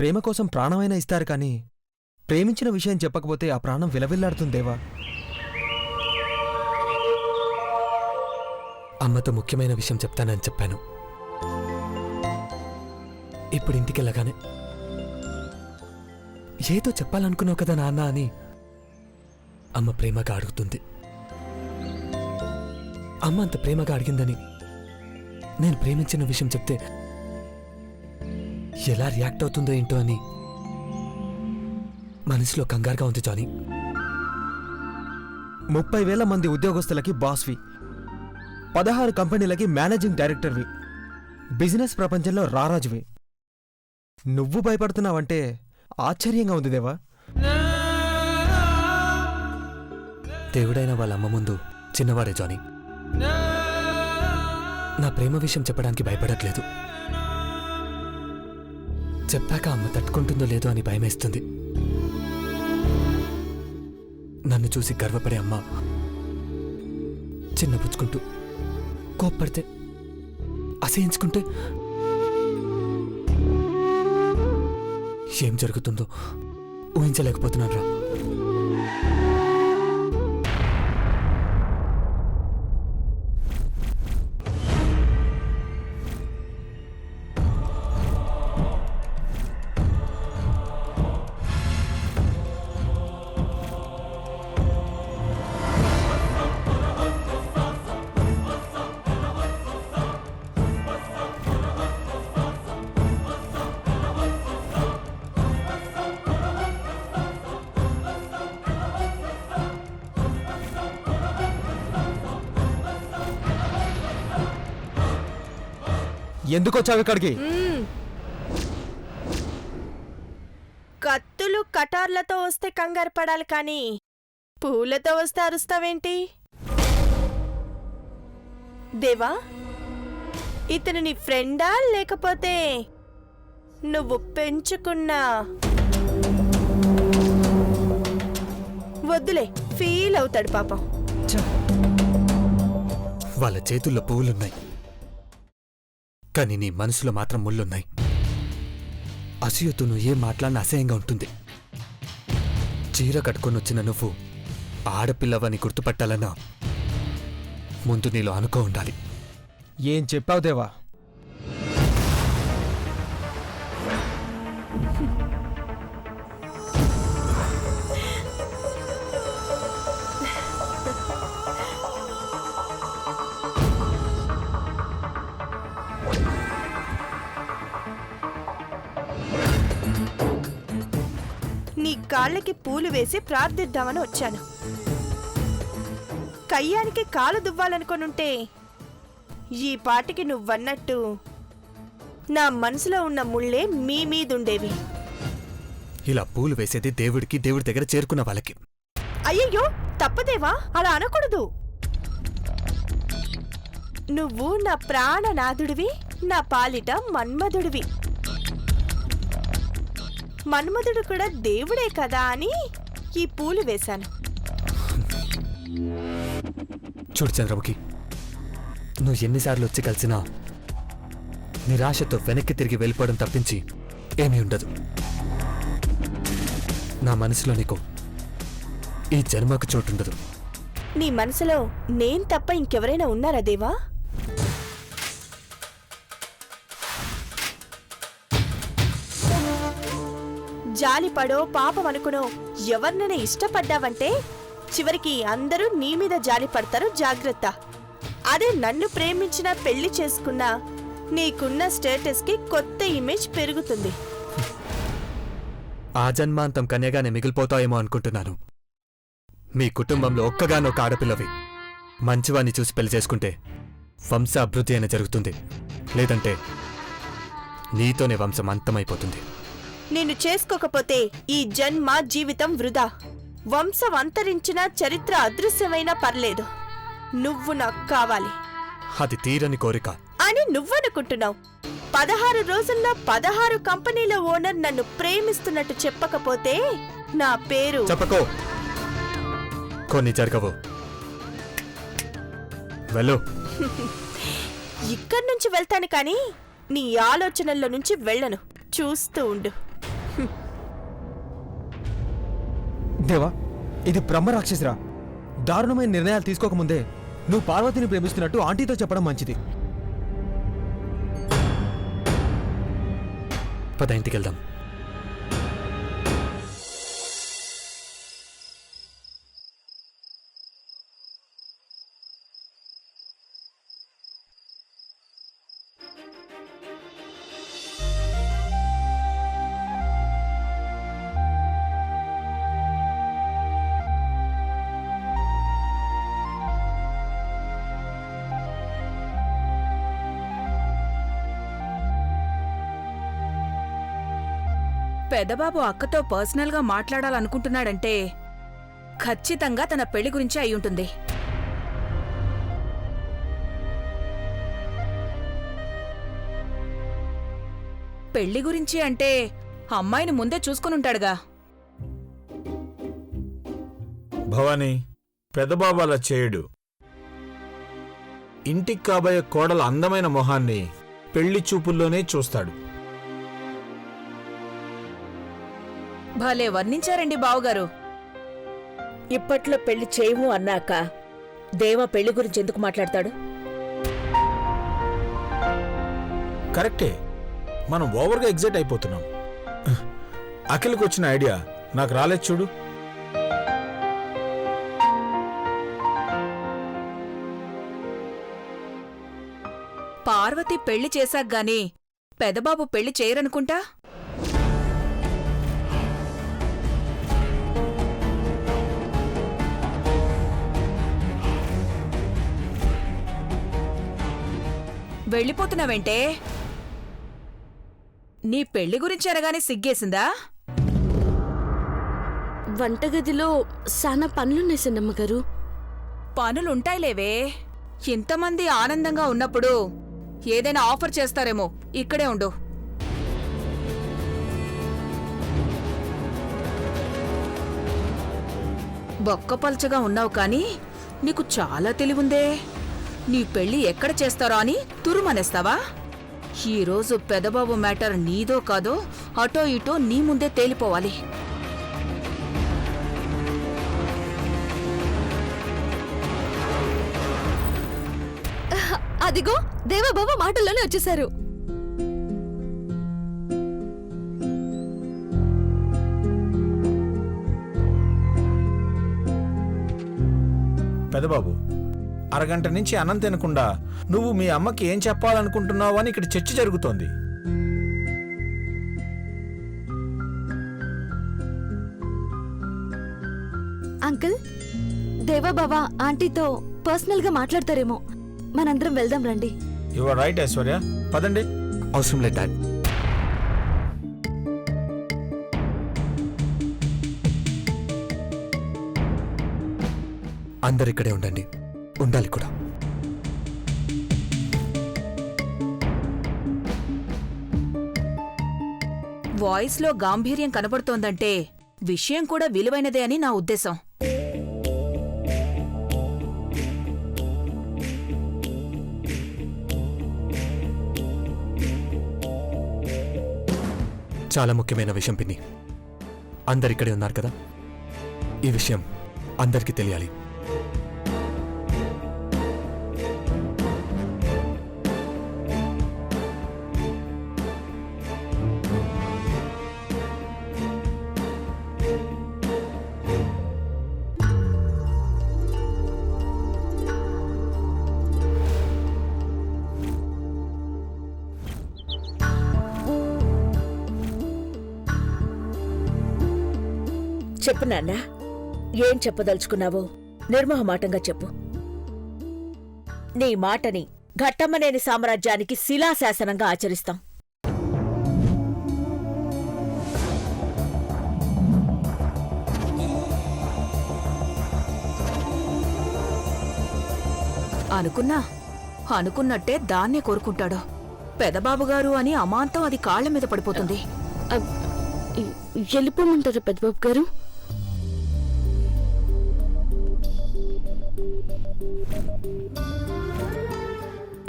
ప్రేమ కోసం ప్రాణమైనా ఇస్తారు కానీ ప్రేమించిన విషయం చెప్పకపోతే ఆ ప్రాణం విలవిల్లాడుతుందేవా. అమ్మతో ముఖ్యమైన విషయం చెప్తానని చెప్పాను. ఇప్పుడు ఇంటికెళ్ళగానే ఏదో చెప్పాలనుకున్నావు కదా నాన్న అని అమ్మ ప్రేమగా అడుగుతుంది. అమ్మ అంత ప్రేమగా అడిగిందని నేను ప్రేమించిన విషయం చెప్తే ఎలా రియాక్ట్ అవుతుందో ఏంటో అని మనసులో కంగారుగా ఉంది జానీ. 30,000 మంది ఉద్యోగస్తులకి బాస్వి, 16 కంపెనీలకి మేనేజింగ్ డైరెక్టర్వి, బిజినెస్ ప్రపంచంలో రారాజువి. నువ్వు భయపడుతున్నావంటే ఆశ్చర్యంగా ఉంది దేవా. దేవుడైన వాళ్ళ అమ్మ ముందు చిన్నవాడే జానీ. నా ప్రేమ విషయం చెప్పడానికి భయపడట్లేదు. చెప్పాక అమ్మ తట్టుకుంటుందో లేదో అని భయమేస్తుంది. నన్ను చూసి గర్వపడే అమ్మ చిన్నపుచ్చుకుంటూ, కోప్పడితే అసహించుకుంటే ఏం జరుగుతుందో ఊహించలేకపోతున్నాను రా. ఎందుకొచ్చావు ఇక్కడికి? కత్తులు కటార్లతో వస్తే కంగారు పడాలి కానీ పూలతో వస్తే అరుస్తావేంటి? దేవా, ఇతను నీ ఫ్రెండా లేకపోతే నువ్వు పెంచుకున్నా? వద్దులే, ఫీల్ అవుతాడు పాపం. వాళ్ళ చేతుల్లో పువ్వులున్నాయి కానీ నీ మనసులో మాత్రం ముళ్ళున్నాయి. అసూయతో నువ్వు ఏం మాట్లాడిన అసహ్యంగా ఉంటుంది. చీర కట్టుకొని వచ్చిన నువ్వు ఆడపిల్లవని గుర్తుపట్టాలన్నా ముందు నీలో అనుకో ఉండాలి. ఏం చెప్పావు దేవా? నీ కాళ్ళకి పూలు వేసి ప్రార్థిద్దామని వచ్చాను. కయ్యానికి కాలు దువ్వాలనుకొనుంటే ఈ పాటికి నువ్వన్నట్టు నా మనసులో ఉన్న ముళ్ళే మీ మీదుండేవి. ఇలా పూలు వేసేది దేవుడికి, దేవుడి దగ్గర చేరుకున్న వాళ్ళకి. అయ్యయ్యో, తప్పదేవా, అలా అనకూడదు. నువ్వు నా ప్రాణనాథుడివి, నా పాలిట మన్మధుడివి. మన్మధుడు కూడా దేవుడే కదా అని ఈ పూలు వేశాను. చూడు చంద్రముఖి, నువ్వు ఎన్నిసార్లు వచ్చి కలిసినా నిరాశతో వెనక్కి తిరిగి వెళ్ళిపోవడం తప్పించి ఏమీ ఉండదు. నా మనసులో నీకు ఈ జన్మకు చోటుండదు. నీ మనసులో నేను తప్ప ఇంకెవరైనా ఉన్నారా దేవా? జాలిపడో పాపమనుకునో ఎవరినైనా ఇష్టపడ్డావంటే చివరికి అందరూ నీ మీద జాలి పడతారు, జాగ్రత్త. అదే నన్ను ప్రేమించినా పెళ్లి చేసుకున్నా నీకున్న స్టేటస్కి కొత్త ఇమేజ్ పెరుగుతుంది. ఆ జన్మాంతం కన్యగానే మిగిలిపోతాయేమో అనుకుంటున్నాను. మీ కుటుంబంలో ఒక్కగానొక్క ఆడపిల్లవి. మంచివాణ్ణి చూసి పెళ్లి చేసుకుంటే వంశ అభివృద్ధి అయినా జరుగుతుంది, లేదంటే నీతోనే వంశం అంతమైపోతుంది. నేను చేసుకోకపోతే ఈ జన్మ జీవితం వృధా. వంశం అంతరించినా చరిత్ర అదృశ్యమైనా పర్లేదు, నువ్వు నాకు కావాలి. అది తీరని కోరిక అని నువ్వనుకుంటున్నావు. 16 రోజుల్లో 16 కంపెనీల ఓనర్ నన్ను ప్రేమిస్తున్నట్టు చెప్పకపోతే నా పేరు చెప్పకో. కొన్ని జరగవు. వెళ్ళు. ఇక్కడి నుంచి వెళ్తాను కానీ నీ ఆలోచనల్లో నుంచి వెళ్ళను. చూస్తూ ఉండు. దేవా, ఇది బ్రహ్మ రాక్షసిరా. దారుణమైన నిర్ణయాలు తీసుకోకముందే నువ్వు పార్వతిని ప్రేమిస్తున్నట్టు ఆంటీతో చెప్పడం మంచిది. పద ఇంటికి వెళ్దాం. పెదబాబు అక్కతో పర్సనల్గా మాట్లాడాలనుకుంటున్నాడంటే ఖచ్చితంగా తన పెళ్లి గురించి అయ్యుంటుంది. పెళ్లి గురించి అంటే అమ్మాయిని ముందే చూసుకొనుంటాడుగా. భవానీ, పెదబాబు అలా చేయడు. ఇంటికి కాబోయే కోడల అందమైన మొహాన్ని పెళ్లి చూపుల్లోనే చూస్తాడు. భలే వర్ణించారండి బావుగారు. ఇప్పట్లో పెళ్లి చేయము అన్నాక దేవ పెళ్లి గురించి ఎందుకు మాట్లాడతాడు? కరెక్టే, మనం ఓవర్గా ఎగ్జైట్ అయిపోతున్నాం. అఖిల్కి వచ్చిన ఐడియా నాకు రాలేదు చూడు. పార్వతి పెళ్లి చేశాక గాని పెదబాబు పెళ్లి చేయరనుకుంటా. వెళ్ళిపోతున్నావంటే నీ పెళ్లి గురించి అనగానే సిగ్గేసిందా? వంటగదిలో సానా పనులున్నాయి సన్నమ్మగారు. పనులుంటాయిలేవే. ఇంతమంది ఆనందంగా ఉన్నప్పుడు ఏదైనా ఆఫర్ చేస్తారేమో. ఇక్కడే ఉండు. బొక్కపల్చగా ఉన్నావు కానీ నీకు చాలా తెలివుందే. నీ పెళ్లి ఎక్కడ చేస్తారో అని తురుమనేస్తావా? ఈరోజు పెదబాబు మ్యాటర్ నీదో కాదో అటో ఇటో నీ ముందే తేలిపోవాలి. అదిగో దేవబాబు మాటల్లోనే వచ్చేశారు. పెదబాబు, అరగంట నుంచి అన్నం తినకుండా నువ్వు మీ అమ్మకి ఏం చెప్పాలనుకుంటున్నావు అని ఇక్కడ చర్చ జరుగుతోంది. అంకుల్, దేవబాబా ఆంటీతో పర్సనల్ గా మాట్లాడతారేమో. మనందరం వెళ్దాం రండి. యు ఆర్ రైట్ ఐశ్వర్య, పదండి. అవసరం లేదు డాడ్. అందరిక్కడే ఉండండి, ఉండాలి కూడా. వాయిస్లో గాంభీర్యం కనబడుతోందంటే విషయం కూడా విలువైనదే అని నా ఉద్దేశం. చాలా ముఖ్యమైన విషయం పిన్ని. అందరిక్కడే ఉన్నారు కదా, ఈ విషయం అందరికీ తెలియాలి. చెప్పు నాన్న, ఏం చెప్పదలుచుకున్నావో నిర్మోహమాటంగా చెప్పు. నీ మాటని ఘట్టమ్మనేని సామ్రాజ్యానికి శిలాశాసనంగా ఆచరిస్తాం. అనుకున్నట్టే దాన్నే కోరుకుంటాడు. పెదబాబుగారు అని అమాంతం అది కాళ్ల మీద పడిపోతుంది. వెళ్ళిపోమంటారా పెద్దబాబు గారు?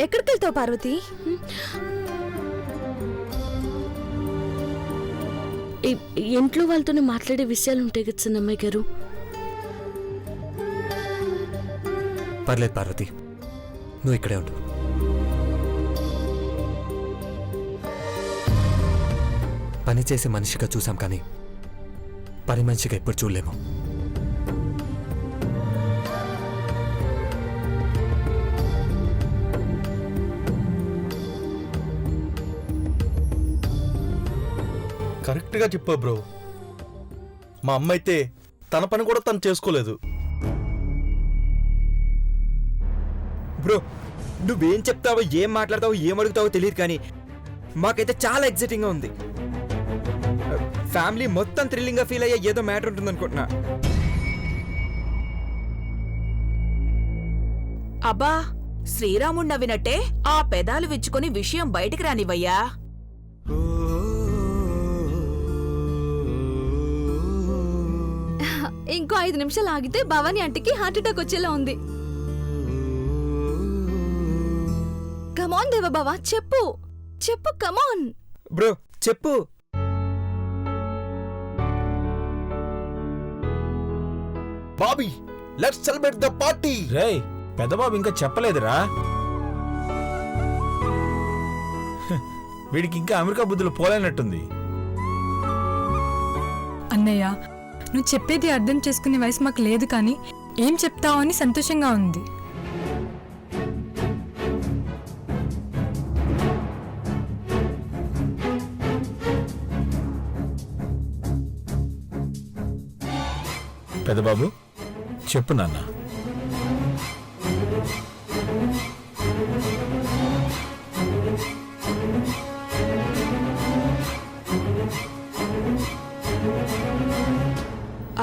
ఎక్కడికి వెళ్తావు పార్వతి? ఇంట్లో వాళ్ళతోనే మాట్లాడే విషయాలు ఉంటాయి కదా చిన్నమ్మాయి గారు. పర్లేదు పార్వతి, నువ్వు ఇక్కడే ఉండు. పని చేసే మనిషిగా చూసాం కానీ పని మనిషిగా ఎప్పుడు చూడలేము. కరెక్ట్గా చెప్పా బ్రో. మా అమ్మ అయితే తన పని కూడా తను చేసుకోలేదు. బ్రో, నువ్వేం చెప్తావో ఏం మాట్లాడతావో ఏం అడుగుతావో తెలియదు కానీ మాకైతే చాలా ఎక్సైటింగ్గా ఉంది. ఫ్యామిలీ మొత్తం థ్రిల్లింగ్గా ఫీల్ అయ్యే ఏదో మ్యాటర్ ఉంటుంది అనుకుంటున్నా. అబ్బా, శ్రీరాముడు నవ్వినట్టే ఆ పెదాలు విచ్చుకొని విషయం బయటికి రానివయ్యా. ఇంకో 5 నిమిషాలు ఆగితే భవానీ ఆంటీకి హార్ట్ అటాక్ వచ్చేలా ఉంది. కమాన్ దేవ బావా, చెప్పు చెప్పు, కమాన్. బ్రో చెప్పు. Bobby, let's celebrate the party. రేయ్, పెద్దబాబు ఇంకా చెప్పలేదురా. వీడికి ఇంకా అమెరికా బుద్ధులు పోలేనట్టుంది. అన్నయ్య, నువ్వు చెప్పేది అర్థం చేసుకునే వయసు మాకు లేదు, కానీ ఏం చెప్తావు అని సంతోషంగా ఉంది. పెద్దబాబు చెప్పు నాన్న.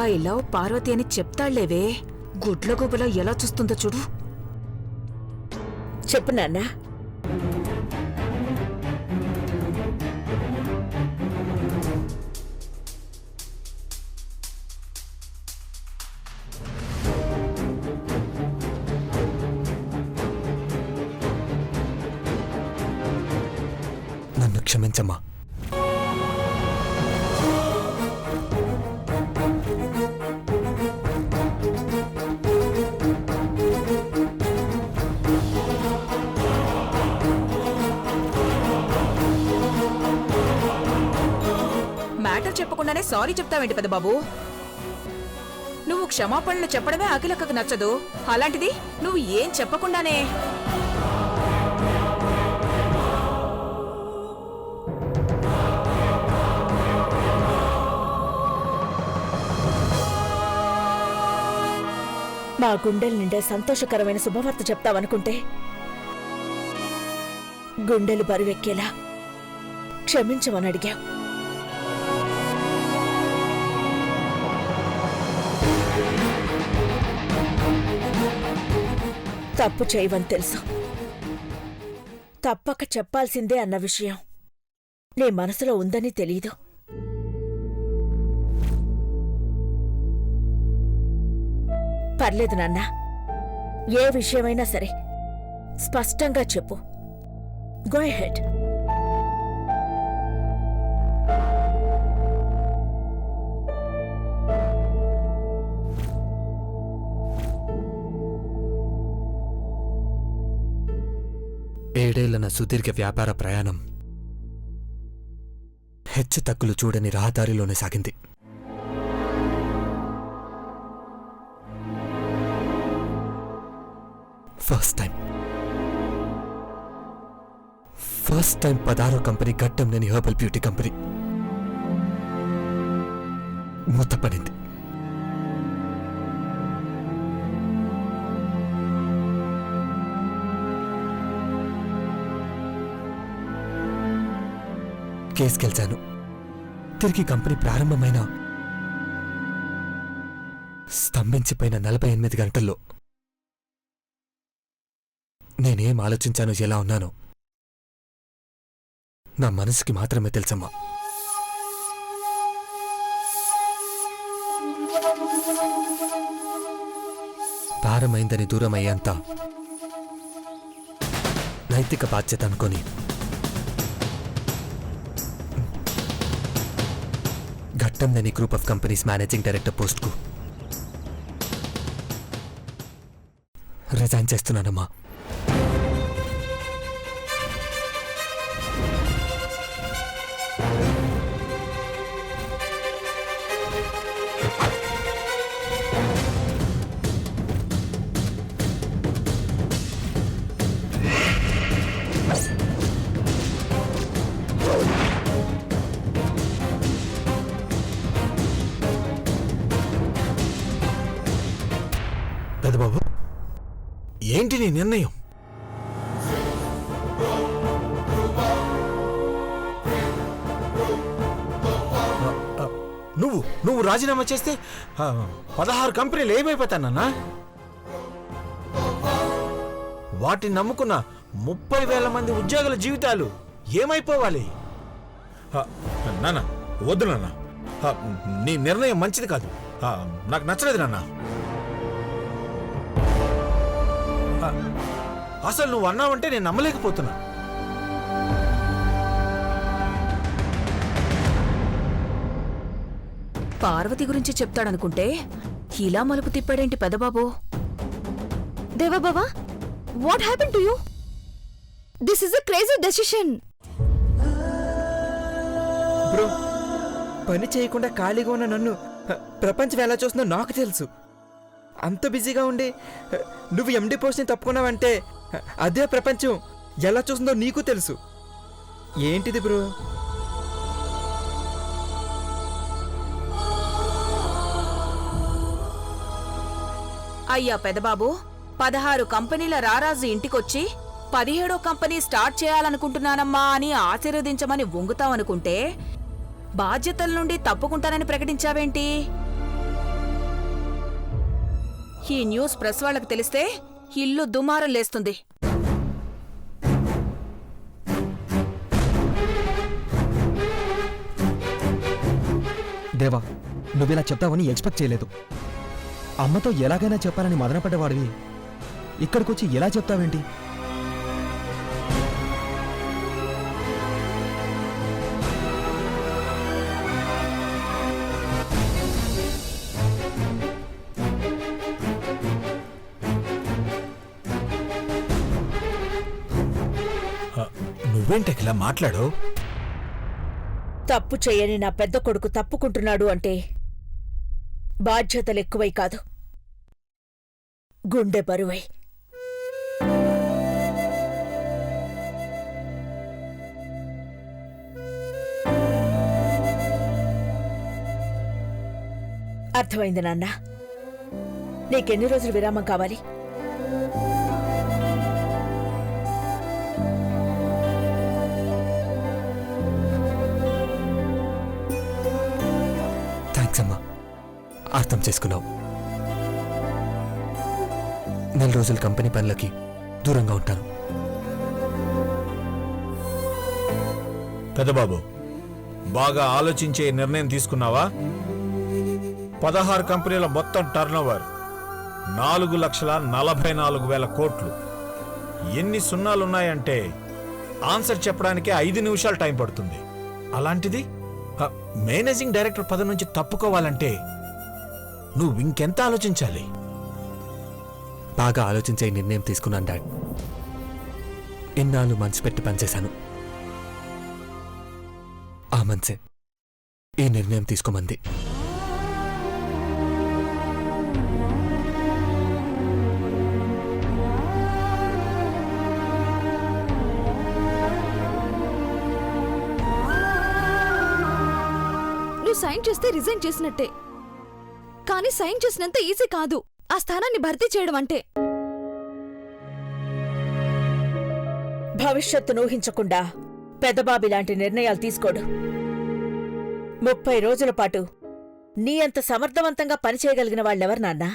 ఐ లవ్ పార్వతి అని చెప్తాళ్లేవే, గుడ్ల గుబల ఎలా చూస్తుందో చూడు. చెప్పు నాన్న. నన్ను క్షమించమ్మా. మ్యాటర్ చెప్పకుండానే సారీ చెప్తావేంటి పెద్దబాబు? నువ్వు క్షమాపణలు చెప్పడమే అఖిలక్కకు నచ్చదు, అలాంటిది నువ్వు ఏం చెప్పకుండానే. మా గుండెల నిండా సంతోషకరమైన శుభవార్త చెప్తావనుకుంటే గుండెలు బరువెక్కేలా క్షమించమని అడిగావు. తప్పు చేయవని తెలుసు, తప్పక చెప్పాల్సిందే అన్న విషయం నీ మనసులో ఉందని తెలీదు. పర్లేదు నాన్న, ఏ విషయమైనా సరే స్పష్టంగా చెప్పు. Go ahead. ఏడేళ్ల నా సుదీర్ఘ వ్యాపార ప్రయాణం హెచ్చు తగ్గులు చూడని రహదారిలోనే సాగింది. ఫస్ట్ టైం 16వ కంపెనీ గట్టం లేని హెర్బల్ బ్యూటీ కంపెనీ మూతపడింది. కేసు గెలిచాను. తిరిగి కంపెనీ ప్రారంభమైన స్తంభించిపోయిన 48 గంటల్లో నేనేం ఆలోచించానో, ఎలా ఉన్నానో నా మనసుకి మాత్రమే తెలుసమ్మా. భారమైందని దూరమయ్యేంత నైతిక బాధ్యత అనుకొని రత్నందని group of companies managing director పోస్ట్కు రిజైన్ చేస్తున్నానమ్మా. పెద్దబాబు, ఏంటి నీ నిర్ణయం? నువ్వు రాజీనామా చేస్తే 16 కంపెనీలు ఏమైపోతానన్నా? వాటిని నమ్ముకున్న 30,000 మంది ఉద్యోగుల జీవితాలు ఏమైపోవాలి? నాన్న, వద్దు నాన్న. నీ నిర్ణయం మంచిది కాదు. నాకు నచ్చలేదు నాన్న. అసలు నువ్వు అన్నావంటే నేను నమ్మలేకపోతున్నా. పార్వతి గురించి చెప్తాడనుకుంటే ఇలా మలుపు తిప్పాడేంటి పెదబాబు? దేవా బావా, what happen to you? This is a crazy decision. Bro, పని చేయకుండా ఖాళీగా ఉన్న నన్ను ప్రపంచం ఎలా చూస్తుందో నాకు తెలుసు. అంత బిజీగా ఉండి నువ్వు ఎండి పోస్ట్ని తప్పుకున్నావంటే అదే ప్రపంచం ఎలా చూస్తుందో నీకు తెలుసు. ఏంటిది బ్రో? అయ్యా పెదబాబు, 16 కంపెనీల రారాజు ఇంటికొచ్చి 17వ కంపెనీ స్టార్ట్ చేయాలనుకుంటున్నానమ్మా అని ఆశీర్వదించమని వంగుతావనుకుంటే బాధ్యతల నుండి తప్పుకుంటానని ప్రకటించావేంటి? ఈ న్యూస్ ప్రెస్ వాళ్ళకి తెలిస్తే ఇల్లు దుమారం లేస్తుంది. దేవా, నువ్విలా చెప్తావని ఎక్స్పెక్ట్ చేయలేదు. అమ్మతో ఎలాగైనా చెప్పాలని మదనపడ్డవాడివి ఇక్కడికొచ్చి ఎలా చెప్తావేంటి? నువ్వేంటకిలా మాట్లాడు? తప్పు చేయని నా పెద్ద కొడుకు తప్పుకుంటున్నాడు అంటే బాధ్యతలు ఎక్కువై కాదు, గుండె బరువై. అర్థమైంది నాన్న. నీకెన్ని రోజులు విరామం కావాలి? థ్యాంక్స్ అమ్మా, అర్థం చేసుకున్నావు. 4 రోజులు కంపెనీ పనులకి దూరంగా ఉంటాను. పెద్దబాబు, బాగా ఆలోచించే నిర్ణయం తీసుకున్నావా? 16 కంపెనీల మొత్తం టర్నోవర్ 4,44,000 కోట్లు. ఎన్ని సున్నాలున్నాయంటే ఆన్సర్ చెప్పడానికే 5 నిమిషాలు టైం పడుతుంది. అలాంటిది మేనేజింగ్ డైరెక్టర్ పదవి నుంచి తప్పుకోవాలంటే నువ్వు ఇంకెంత ఆలోచించాలి? బాగా ఆలోచించే ఈ నిర్ణయం తీసుకున్నాను డాడ్. ఇన్నాళ్ళు మనసు పెట్టి పనిచేశాను. ఆ మనసే ఈ నిర్ణయం తీసుకోమంది. నువ్వు సైన్ చేస్తే రిజైన్ చేసినట్టే, కానీ సైన్ చేసినంత ఈజీ కాదు ఆ స్థానాన్ని భర్తీ చేయడం అంటే. భవిష్యత్తును ఊహించకుండా పెదబాబి లాంటి నిర్ణయాలు తీసుకోడు. 30 రోజుల పాటు నీ అంత సమర్థవంతంగా పనిచేయగలిగిన వాళ్ళెవరు నాన్నా?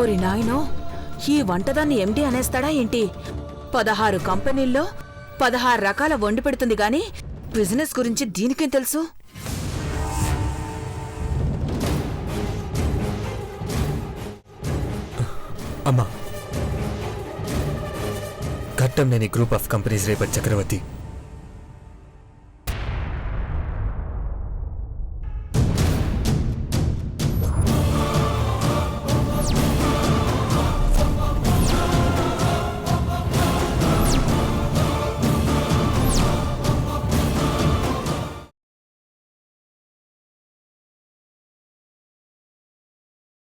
ఓరి నాయనో, ఈ వంటదాన్ని ఎండి అనేస్తాడా ఏంటి? 16 కంపెనీల్లో 16 రకాల వండి పెడుతుంది గాని బిజినెస్ గురించి దీనికేం తెలుసు? అమ్మా, ఘట్టం లేని గ్రూప్ ఆఫ్ కంపెనీస్ రేపటి చక్రవర్తి